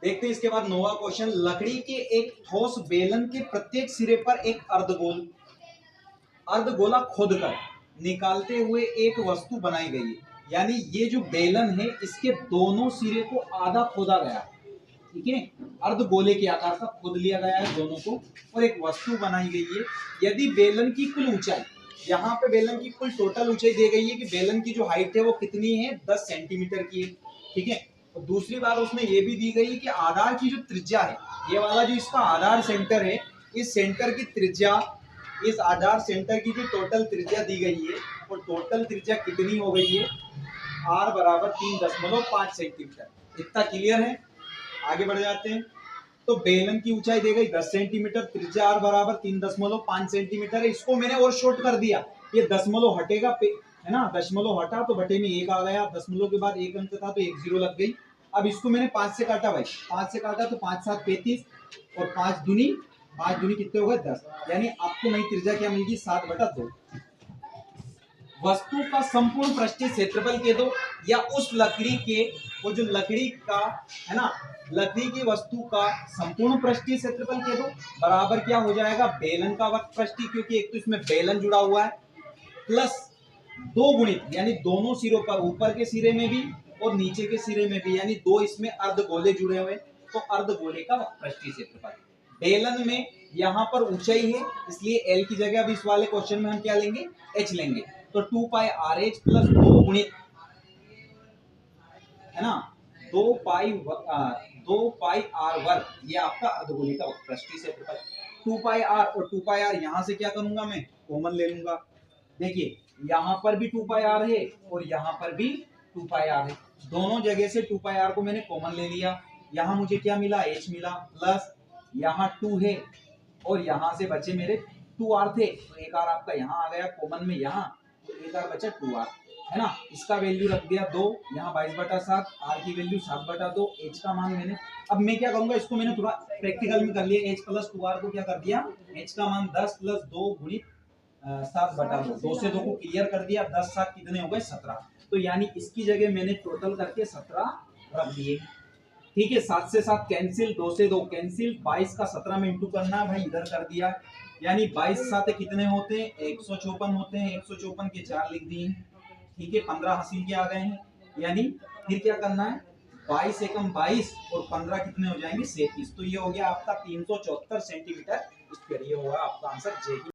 देखते हैं इसके बाद नौवां क्वेश्चन। लकड़ी के एक ठोस बेलन के प्रत्येक सिरे पर एक अर्धगोला खोदकर निकालते हुए एक वस्तु बनाई गई है। यानी ये जो बेलन है इसके दोनों सिरे को आधा खोदा गया, ठीक है, अर्धगोले के आकार का खोद लिया गया है दोनों को, और एक वस्तु बनाई गई है। यदि बेलन की कुल ऊंचाई, यहाँ पे बेलन की कुल टोटल ऊंचाई दी गई है कि बेलन की जो हाइट है वो कितनी है, 10 सेंटीमीटर की है, ठीक है। और दूसरी बात उसमें ये भी दी गई है कि आधार की जो त्रिज्या है, ये वाला जो इसका आधार सेंटर है, इस सेंटर की त्रिज्या, इस आधार सेंटर की जो टोटल त्रिज्या दी गई है, और टोटल त्रिज्या कितनी हो गई है, r बराबर 3.5 सेंटीमीटर। इतना क्लियर है। आगे बढ़ जाते हैं। तो बेलन की ऊंचाई दी गई 10 सेंटीमीटर, त्रिज्या r बराबर 3.5 सेंटीमीटर है। इसको मैंने और शॉर्ट कर दिया, ये दशमलव हटेगा है ना, दशमलव हटा तो बटे में 1 आ गया, दशमलव के बाद 1 अंक था तो 1 जीरो लग गई। अब इसको मैंने 5 से काटा भाई, 5 से काटा तो 5 7 35 और 5 दूनी कितने हो गए 10। यानी आपको नई त्रिज्या क्या मिलेगी, 7/2। वस्तु का संपूर्ण पृष्ठीय क्षेत्रफल कह दो, या उस लकड़ी के, वो जो लकड़ी का है ना, लकड़ी की वस्तु का संपूर्ण पृष्ठीय क्षेत्रफल कह दो, बराबर क्या हो जाएगा, बेलन का वर्ग पृष्ठीय, क्योंकि एक तो इसमें बेलन जुड़ा हुआ है, प्लस 2 गुणित, यानी दोनों सिरों पर, ऊपर के सिरे में भी और नीचे के सिरे में भी, यानी 2 इसमें अर्धगोले जुड़े हुए, तो अर्धगोले का पृष्ठीय क्षेत्रफल। बेलन में यहाँ पर ऊंचाई है, इसलिए एल की जगह अभी इस वाले क्वेश्चन में हम क्या लेंगे, एच लेंगे। तो 2 पाई आर एच प्लस 2 गुणित, है ना, 2 पाई आर वर्ग, ये आपका अर्धगोले का पृष्ठीय क्षेत्रफल। 2 पाई आर और 2 पाई आर यहां से क्या करूंगा, मैं कॉमन ले लूंगा। देखिए यहां पर भी 2 पाई आर है और यहां पर भी 2 पाई आर है, दोनों जगह से 2 पाई आर को मैंने कॉमन ले लिया। यहां मुझे क्या मिला, एच मिला, प्लस यहाँ 2 है और यहां से बचे मेरे 2 आर थे, तो एक आर आपका यहाँ आ गया कॉमन में, यहाँ तो एक आर बचा 2 आर, है ना। इसका वैल्यू रख दिया 2, यहाँ 22/7, आर की वैल्यू 7/2, एच का मान मैंने, अब मैं क्या करूंगा, इसको मैंने थोड़ा प्रैक्टिकल में कर लिया, एच प्लस 2 आर को क्या कर दिया, एच का मान 10 प्लस 2 गुणित 7/2, 2 से 2 को क्लियर कर दिया, 10 7 कितने हो गए 17। तो यानी इसकी जगह मैंने टोटल करके 17 रख दिए, ठीक है। 7 से 7 कैंसिल, 2 से 2 कैंसिल, 22 का 17 में इंटू करना है भाई, इधर कर दिया, यानी 22 7 कितने होते हैं, 154 होते हैं, 154 के 4 लिख दिए, ठीक है। 15 हासिल के आ गए हैं, यानी फिर क्या करना है, 22 एकम 22 और 15 कितने हो जाएंगे 37। तो ये हो गया आपका 374 सेंटीमीटर स्क्वायर, ये होगा आपका आंसर जे।